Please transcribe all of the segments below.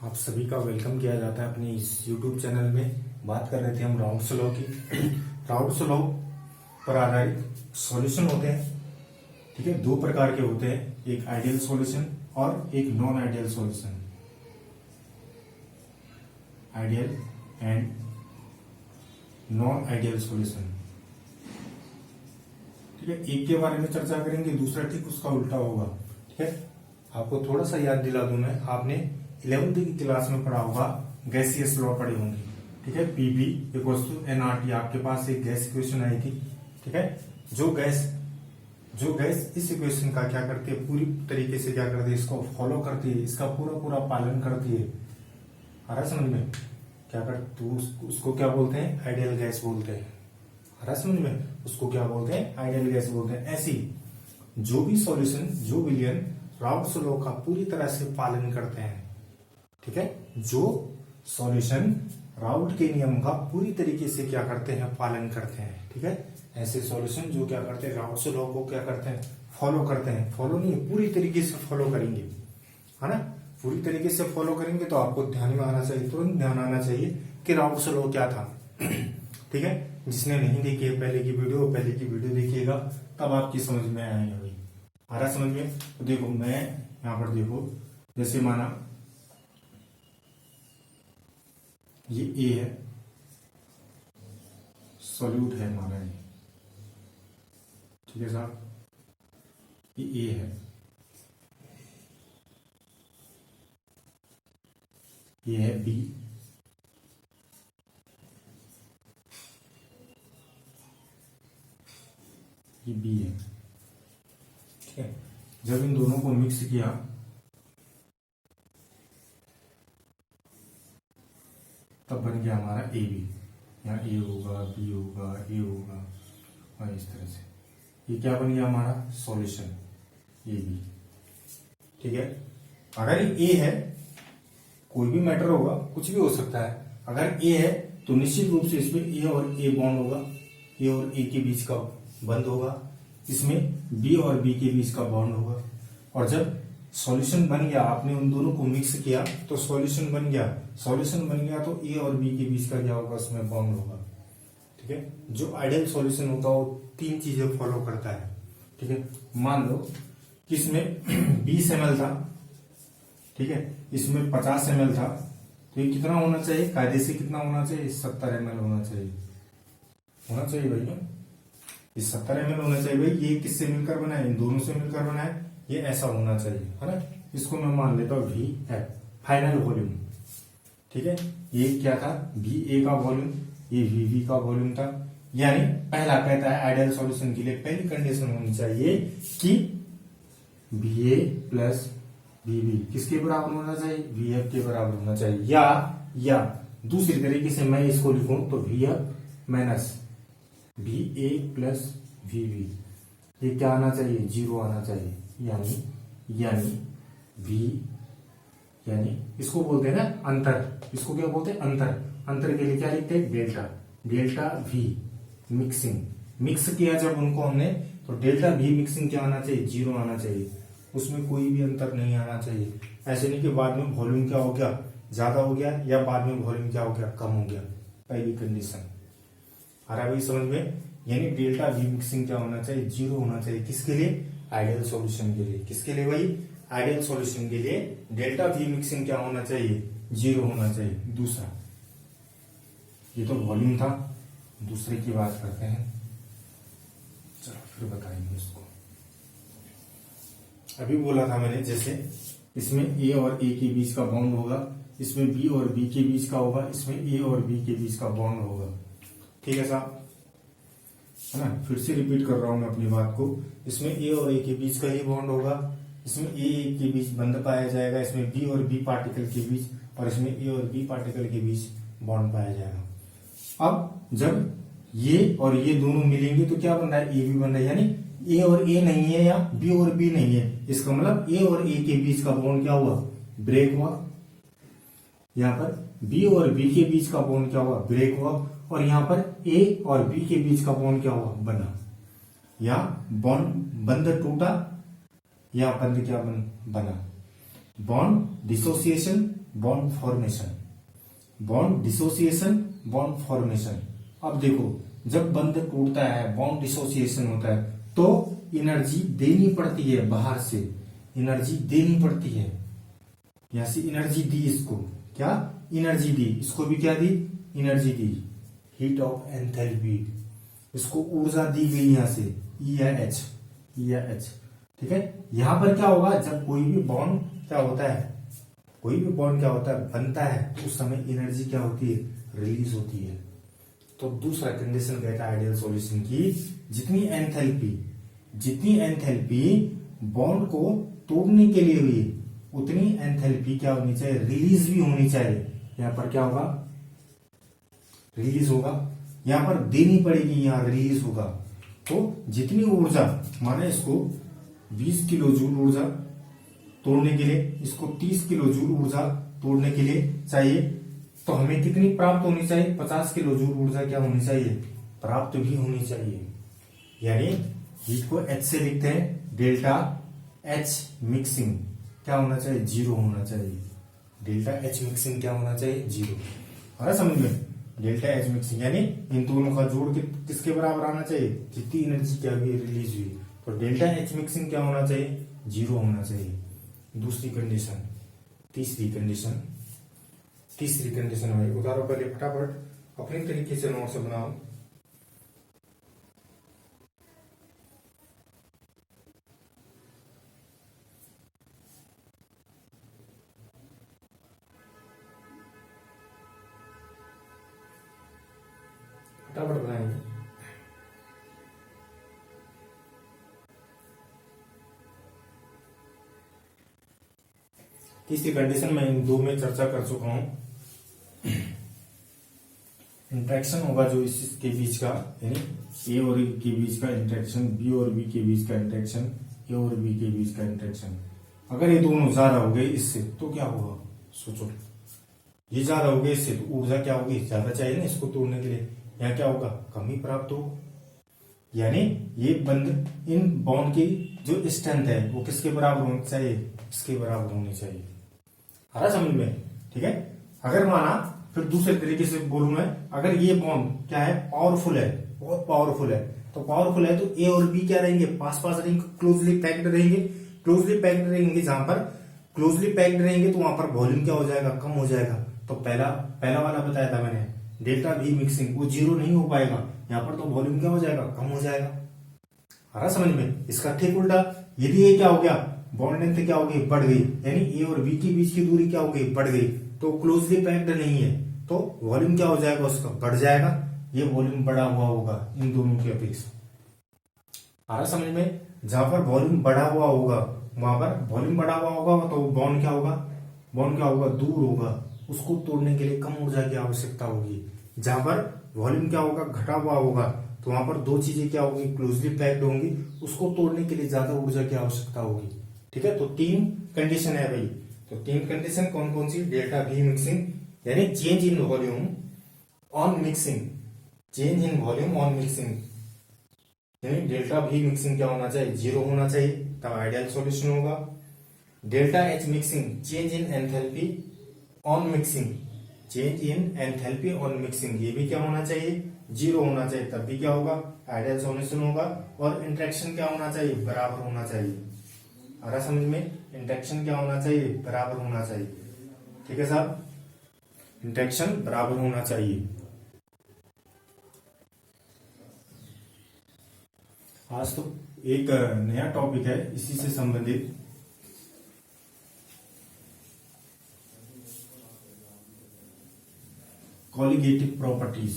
आप सभी का वेलकम किया जाता है अपने इस YouTube चैनल में। बात कर रहे थे हम राउल्ट्स लॉ की। राउल्ट्स लॉ पर आधारित सॉल्यूशन होते हैं, ठीक है। दो प्रकार के होते हैं, एक आइडियल सॉल्यूशन और एक non ideal solution. Ideal and non ideal solution, ठीक है। एक के बारे में चर्चा करेंगे, दूसरा ठीक उसका उल्टा होगा, ठीक है। आपको थोड़ा सा याद दिला दूं मैं, आपने 11th की क्लास में पढ़ा होगा, गैसियस लॉ पढ़े होंगे, ठीक है। पीबी इक्वल्स टू एनआरटी, आपके पास एक गैस इक्वेशन आई थी, ठीक है। जो गैस इस इक्वेशन का क्या करती है, पूरी तरीके से क्या करती है, इसको फॉलो करती है, इसका पूरा पूरा पालन करती है। आ रहा समझ में? क्या करती है उसको क्या बोलते हैं, आइडियल गैस बोलते हैं। आ रहा समझ में? उसको क्या बोलते हैं, आइडियल गैस बोलते हैं। ऐसी जो भी सॉल्यूशन, जो विलियन राउल्ट्स लॉ का पूरी तरह से पालन करते हैं, ठीक है। जो सॉल्यूशन राउल्ट के नियम का पूरी तरीके से क्या करते हैं, पालन करते हैं, ठीक है। ऐसे सॉल्यूशन जो क्या करते हैं, राउल्ट्स लॉ को क्या करते हैं, फॉलो करते हैं। फॉलो नहीं, पूरी तरीके से फॉलो करेंगे, है ना। पूरी तरीके से फॉलो करेंगे तो आपको ध्यान में आना चाहिए, तुरंत ध्यान आना चाहिए कि राउल्ट्स लॉ क्या था, ठीक है। जिसने नहीं देखी है पहले की वीडियो देखिएगा, तब आपकी समझ में आएगी। आ रहा समझ में? तो देखो मैं यहां पर देखो, जैसे माना ये ए है, सॉल्यूट है हमारा ये, ठीक है साहब। ये ए है, ये है बी, ये बी है, ठीक है। जब इन दोनों को मिक्स किया तब बन गया हमारा ए बी। यहाँ ए होगा, बी होगा, ए होगा, और इस तरह से ये क्या बन गया हमारा सॉल्यूशन, ए बी, ठीक है। अगर ये ए है, कोई भी मैटर होगा, कुछ भी हो सकता है। अगर ए है तो निश्चित रूप से इसमें ए और ए बॉन्ड होगा, ए और ए के बीच का बंद होगा, इसमें बी और बी के बीच का बॉन्ड होगा। और जब सॉल्यूशन बन गया, आपने उन दोनों को मिक्स किया तो सॉल्यूशन बन गया। सॉल्यूशन बन गया तो ए और बी के बीच का क्या होगा, उसमें बॉन्ड होगा, ठीक है। जो आइडियल सॉल्यूशन होता है वो तीन चीजें फॉलो करता है, ठीक है। मान लो कि इसमें 20 ml था, ठीक है, इसमें 50 ml था, तो ये कितना होना चाहिए, कायदे से कितना होना चाहिए, 70 ml होना चाहिए भैया। ये 70 ml होना चाहिए भाई। ये किससे मिलकर बना है, इन दोनों से मिलकर बना है, ये ऐसा होना चाहिए, है ना। इसको मैं मान लेता हूं वी है, फाइनल वॉल्यूम, ठीक है। ये क्या था, वी ए का वॉल्यूम, ये वी बी का वॉल्यूम था। यानी पहला कहता है आइडियल सॉल्यूशन के लिए पहली कंडीशन होनी चाहिए कि b a plus v b किसके बराबर होना चाहिए, वी एफ के बराबर होना चाहिए। या दूसरी तरीके से मैं इसको लिखूं तो v f minus v a plus v b, ये क्या आना चाहिए, 0 आना चाहिए। यानी इसको बोलते हैं ना अंतर, इसको क्या बोलते हैं, अंतर के लिए क्या लिखते हैं, डेल्टा वी मिक्स किया जब उनको हमने, तो डेल्टा वी मिक्सिंग क्या आना चाहिए, 0 आना चाहिए। उसमें कोई भी अंतर नहीं आना चाहिए। ऐसे नहीं कि बाद में वॉल्यूम क्या हो गया, ज्यादा हो गया, या बाद में वॉल्यूम क्या हो गया, कम हो गया। पहली कंडीशन आ रहा भाई समझ में। यानी डेल्टा वी मिक्सिंग क्या होना चाहिए, 0 होना चाहिए। किसके लिए, आइडियल सॉल्यूशन के लिए। किसके लिए भाई, आइडियल सॉल्यूशन के लिए डेल्टा वी मिक्सिंग क्या होना चाहिए, 0 होना चाहिए। दूसरा, ये तो वॉल्यूम था, दूसरे की बात करते हैं, चलो फिर बताएंगे उसको। अभी बोला था मैंने, जैसे इसमें ए और ए के बीच का बॉन्ड होगा, इसमें बी और बी के बीच का होगा, इसमें ए और बी के बीच का बॉन्ड होगा, ठीक है साहब, है ना। फिर से रिपीट कर रहा हूं मैं अपनी बात को। इसमें ए और ए के बीच का ही बॉन्ड होगा, इसमें ए के बीच बंद पाया जाएगा, इसमें बी और बी पार्टिकल के बीच, और इसमें ए और बी पार्टिकल के बीच बॉन्ड पाया जाएगा। अब जब ये और ये दोनों मिलेंगे तो क्या बन रहा है, ए बी बन रहा है। यानी ए और ए नहीं है या बी और बी नहीं है, इसका मतलब ए और ए के बीच का बॉन्ड क्या हुआ, ब्रेक हुआ। यहाँ पर बी और बी के बीच का बॉन्ड क्या हुआ, ब्रेक हुआ। और यहाँ पर ए और बी के बीच का बॉन्ड क्या हुआ, बना। या बॉन्ड बंद टूटा, या बंद क्या बना, bond dissociation, bond formation, bond dissociation, bond formation. अब देखो, जब बंध टूटता है, बॉन्ड डिसोसिएशन होता है, तो एनर्जी देनी पड़ती है बाहर से, एनर्जी देनी पड़ती है। यहां से एनर्जी दी इसको, क्या एनर्जी दी, इसको भी क्या दी, एनर्जी दी, हीट ऑफ एंथैल्पी, इसको ऊर्जा दी गई यहां से, ई या एच, ई या एच। ठीक है, यहां पर क्या होगा, जब कोई भी बॉन्ड क्या होता है, कोई भी बॉन्ड क्या होता है, बनता है, तो उस समय एनर्जी क्या होती है, रिलीज होती है। तो दूसरा कंडीशन कहता है आइडियल सॉल्यूशन की, जितनी एंथैल्पी बॉन्ड को तोड़ने के लिए हुई, उतनी एंथैल्पी क्या होनी चाहिए, रिलीज भी होनी चाहिए। यहां पर क्या होगा, रिलीज होगा, यहां पर देनी पड़ेगी, यहां रिलीज होगा। तो जितनी ऊर्जा, माने इसको 20 किलो जूल ऊर्जा तोड़ने के लिए, इसको 30 किलो जूल ऊर्जा तोड़ने के लिए चाहिए, तो हमें कितनी प्राप्त होनी चाहिए, 50 किलो जूल ऊर्जा क्या होनी चाहिए, प्राप्त भी होनी चाहिए। यानी हीट को एच से लिखते हैं, डेल्टा एच मिक्सिंग क्या होना चाहिए, 0 होना चाहिए। डेल्टा एच मिक्सिंग क्या होना चाहिए, 0। है समझ में, डेल्टा एच मिक्सिंग यानी इन दोनों का जोड़ किसके बराबर आना चाहिए, जितनी एनर्जी क्या हुई, रिलीज हुई। तो डेल्टा एच मिक्सिंग क्या होना चाहिए, 0 होना चाहिए। दूसरी कंडीशन, तीसरी कंडीशन भाई, उतारो पहले फटाफट, अपने तरीके से नोट से बनाओ। फटाफट बनाएंगे। तीसरी कंडीशन मैं इन दो में चर्चा कर चुका हूं। इंट्रैक्शन होगा जो इसके बीच का, यानी ए और बी के बीच का इंट्रैक्शन, बी और बी के बीच का इंट्रैक्शन, ए और बी के बीच का इंट्रैक्शन। अगर ये दोनों ज्यादा हो गए इससे, तो क्या होगा, सोचो, ये ज्यादा हो गए इससे, तो ऊर्जा क्या होगी, ज्यादा चाहिए ना इसको तोड़ने के लिए, यहाँ क्या होगा, कमी प्राप्त हो। यानी ये बंध, इन बॉन्ड की जो स्ट्रेंथ है वो किसके बराबर होनी चाहिए, इसके बराबर होनी चाहिए। आ रहा समझ में, ठीक है। अगर माना, फिर दूसरे तरीके से बोलूं मैं, अगर ये बॉन्ड क्या है, पावरफुल है, बहुत पावरफुल है, तो पावरफुल है तो ए और बी क्या रहेंगे, पास पास रहेंगे, क्लोजली पैक्ड रहेंगे, क्लोजली पैक्ड रहेंगे। जहां पर क्लोजली पैक्ड रहेंगे तो वहां पर वॉल्यूम क्या हो जाएगा, कम हो जाएगा। तो पहला वाला बताया था मैंने, डेल्टा वी मिक्सिंग, वो 0 नहीं हो पाएगा, यहाँ पर तो वॉल्यूम क्या हो जाएगा, कम हो जाएगा। आ रहा समझ में। इसका ठीक उल्टा, यदि ये क्या हो गया, बॉन्ड लेंथ क्या हो गई, बढ़ गई, यानी ए और बी के बीच की दूरी क्या हो गई, बढ़ गई, तो क्लोजली पैक्ड नहीं है, तो वॉल्यूम क्या हो जाएगा, उसका बढ़ जाएगा, ये वॉल्यूम बढ़ा हुआ होगा इन दोनों की अपेक्षा। आ रहा समझ में। जहां पर वॉल्यूम बढ़ा हुआ होगा, वहां पर वॉल्यूम बढ़ा हुआ होगा, तो बॉन्ड क्या होगा, बॉन्ड क्या होगा, दूर होगा, उसको तोड़ने के लिए कम ऊर्जा की आवश्यकता होगी। जहां पर वॉल्यूम क्या होगा, घटा हुआ होगा, तो वहां पर दो चीजें क्या होगी, क्लोजली पैक्ड होंगी, उसको तोड़ने के लिए ज्यादा ऊर्जा की आवश्यकता होगी। ठीक है, तो 3 कंडीशन है भाई। तो 3 कंडीशन कौन कौन सी, डेल्टा वी मिक्सिंग यानी change in volume on mixing, change in volume on mixing, यानी डेल्टा वी मिक्सिंग क्या होना चाहिए, 0 होना चाहिए, तब आइडियल सॉल्यूशन होगा। Delta H mixing, change in enthalpy on mixing, change in enthalpy on mixing, ये भी क्या होना चाहिए, 0 होना चाहिए, तब भी क्या होगा, आइडियल सॉल्यूशन होगा। और इंट्रैक्शन क्या होना चाहिए, बराबर होना चाहिए। आ रहा समझ में, इंट्रैक्शन क्या होना चाहिए, बराबर होना चाहिए। ठीक है साहब, इंट्रैक्शन बराबर होना चाहिए। आज तो एक नया टॉपिक है इसी से संबंधित, कॉलिगेटिव प्रॉपर्टीज।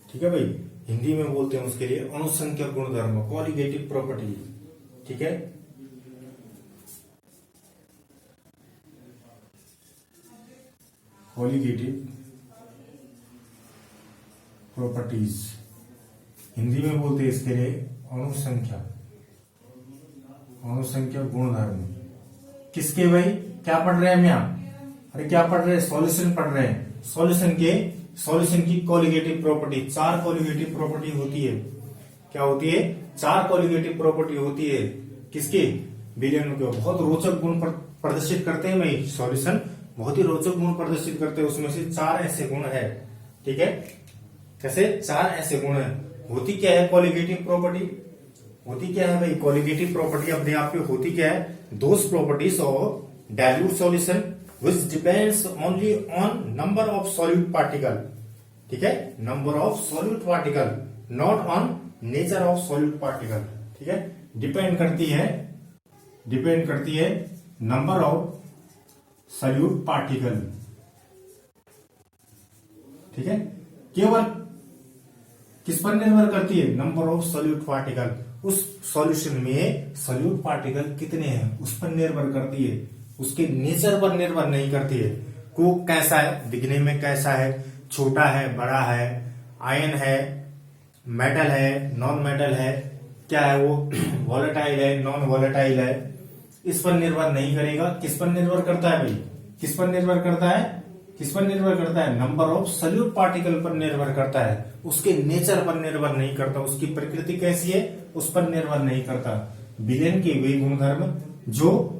ठीक है भाई, हिंदी में बोलते हैं उसके लिए अणुसंख्यक गुणधर्म, कॉलिगेटिव प्रॉपर्टी। ठीक है, कॉलिगेटिव प्रॉपर्टीज, हिंदी में बोलते हैं इसके लिए अणुसंख्यक गुणधर्म। किसके भाई, क्या पढ़ रहे हैं हम यहाँ, अरे क्या पढ़ रहे हैं, सॉल्यूशन पढ़ रहे हैं। सॉल्यूशन की कॉलिगेटिव प्रॉपर्टी, 4 कॉलिगेटिव प्रॉपर्टी होती है। क्या होती है, 4 कॉलिगेटिव प्रॉपर्टी होती है। किसकी, विलयन के। बहुत रोचक गुण प्रदर्शित करते हैं भाई सॉल्यूशन बहुत ही रोचक गुण प्रदर्शित करते हैं। उसमें से 4 ऐसे गुण है, ठीक है, कैसे 4 ऐसे गुण है। होती क्या है कॉलिगेटिव प्रॉपर्टी, होती क्या है भाई कॉलिगेटिव प्रॉपर्टी अपने आप में होती क्या है, those properties of dilute solution which depends only on number of solute particle, ठीक है, number of solute particle, not on nature of solute particle, ठीक है, डिपेंड करती है नंबर ऑफ सॉल्यूट पार्टिकल, ठीक है, केवल किस पर निर्भर करती है, नंबर ऑफ सॉल्यूट पार्टिकल, उस सॉल्यूशन में सॉल्यूट पार्टिकल कितने हैं उस पर निर्भर करती है, उसके नेचर पर निर्भर नहीं करती है। को कैसा है, दिखने में कैसा है, छोटा है, बड़ा है, आयन है, मेटल है, नॉन मेटल है, क्या है वो, वॉलेटाइल है, नॉन वॉलेटाइल है, इस पर निर्भर नहीं करेगा। किस पर निर्भर करता है भाई, किस पर निर्भर करता है, किस पर निर्भर करता है, नंबर ऑफ सॉल्यूट पार्टिकल पर निर्भर करता है, उसके नेचर पर निर्भर नहीं करता, उसकी प्रकृति कैसी है उस पर निर्भर नहीं करता। विलयन के वे गुणधर्म जो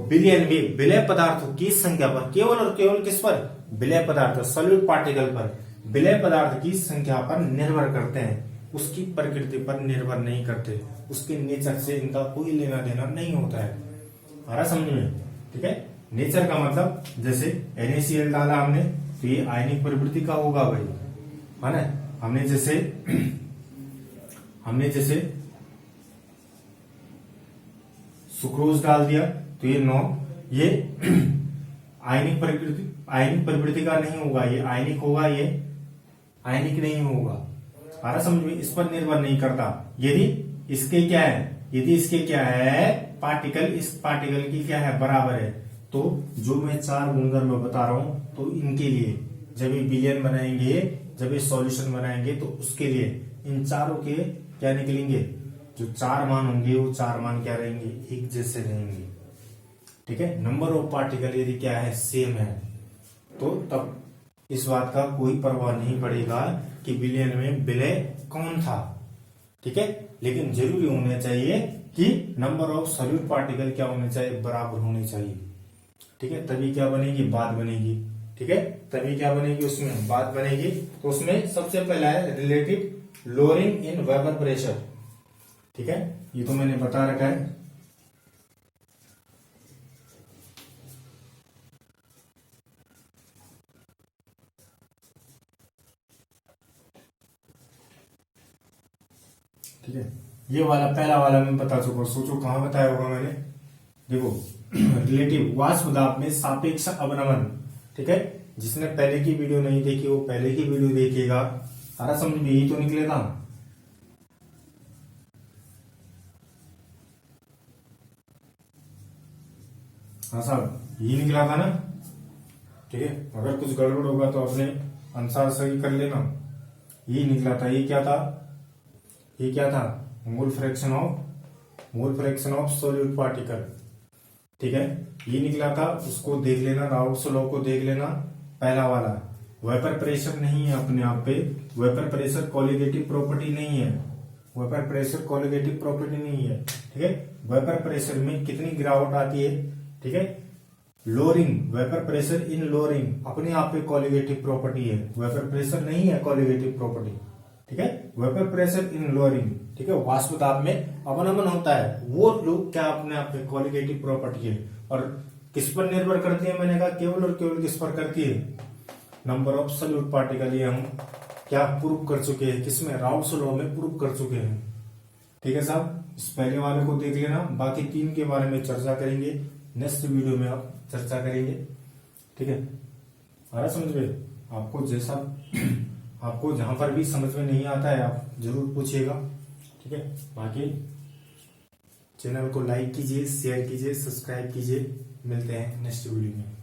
विलयन में विलय पदार्थों की संख्या पर केवल और केवल किस पर, विलय पदार्थ सॉल्यूट पार्टिकल पर विलय पदार्थ की संख्या पर निर्भर करते हैं, उसकी प्रकृति पर निर्भर नहीं करते, उसके नेचर से इनका कोई लेना देना नहीं होता है। आ रहा समझ में, ठीक है। नेचर का मतलब जैसे NaCl डाला हमने तो ये आयनिक प्रवृत्ति का होगा भाई, है ना। हमने जैसे सुक्रोज डाल दिया तो ये आयनिक प्रवृत्ति का नहीं होगा, ये आयनिक होगा, ये आयनिक नहीं होगा। आ रहा समझ में, इस पर निर्भर नहीं करता। यदि इसके क्या है पार्टिकल, इस पार्टिकल की क्या है बराबर है, तो जो मैं 4 गुणधर्म बता रहा हूं तो इनके लिए जब ये विलयन बनाएंगे, जब ये सॉल्यूशन बनाएंगे तो उसके लिए इन चारों के क्या निकलेंगे, जो 4 मान होंगे वो 4 मान क्या रहेंगे, एक जैसे रहेंगे, ठीक है। नंबर ऑफ पार्टिकल यदि क्या है सेम है तो तब इस बात का कोई प्रभाव नहीं पड़ेगा कि विलयन में विलय कौन था, ठीक है। लेकिन जरूरी होना चाहिए कि नंबर ऑफ सॉल्यूट पार्टिकल क्या होने चाहिए, बराबर होने चाहिए, ठीक है। तभी क्या बनेगी, बात बनेगी, ठीक है, तभी क्या बनेगी, उसमें बात बनेगी। तो उसमें सबसे पहला है relative lowering in vapour pressure, ठीक है, ये तो मैंने बता रखा है। ठीक है, ये वाला पहला वाला मैं बता चुका हूं, सोचो कहां बताया होगा मैंने, देखो रिलेटिव वाष्प दाब में सापेक्ष अवनमन, ठीक है। जिसने पहले की वीडियो नहीं देखी वो पहले की वीडियो देखेगा। सारा समझ में यही तो निकलेगा, हाँ साहब यही निकला था ना, ठीक है। अगर कुछ गड़बड़ होगा तो अपने अनुसार सही कर लेना। यही निकला था, ये क्या था, mole fraction of solute particle, ठीक है, ये निकला था। उसको देख लेना, राउल्ट्स लॉ को देख लेना। पहला वाला वेपर प्रेशर नहीं है अपने आप पे, वेपर प्रेशर कॉलिगेटिव प्रॉपर्टी नहीं है, वेपर प्रेशर कॉलिगेटिव प्रॉपर्टी नहीं है, ठीक है। वेपर प्रेशर में कितनी गिरावट आती है, ठीक है, lowering, vapour pressure in lowering अपने आप पे कॉलिगेटिव प्रॉपर्टी है, वेपर प्रेशर नहीं है कॉलिगेटिव प्रॉपर्टी, ठीक है। वेपर प्रेशर इन लोअरिंग, ठीक है, वाष्प दाब में अवनमन होता है, वो लोग क्या अपने आप में कॉलिगेटिव प्रॉपर्टी है। और किस पर निर्भर करती है, मैंने कहा केवल और केवल किस पर करती है, नंबर ऑफ सॉल्यूट पार्टिकल। ये हम क्या प्रूव कर चुके हैं, किसमें, राउल्ट्स लॉ में प्रूव कर चुके हैं, ठीक है साहब। इस पहले वाले को देख लेना, बाकी 3 के बारे में चर्चा करेंगे नेक्स्ट वीडियो में, आप चर्चा करेंगे, ठीक है। आ रहा समझ में, आपको जैसा आपको जहां पर भी समझ में नहीं आता है आप जरूर पूछिएगा, ठीक है। बाकी चैनल को लाइक कीजिए, शेयर कीजिए, सब्सक्राइब कीजिए। मिलते हैं नेक्स्ट वीडियो में।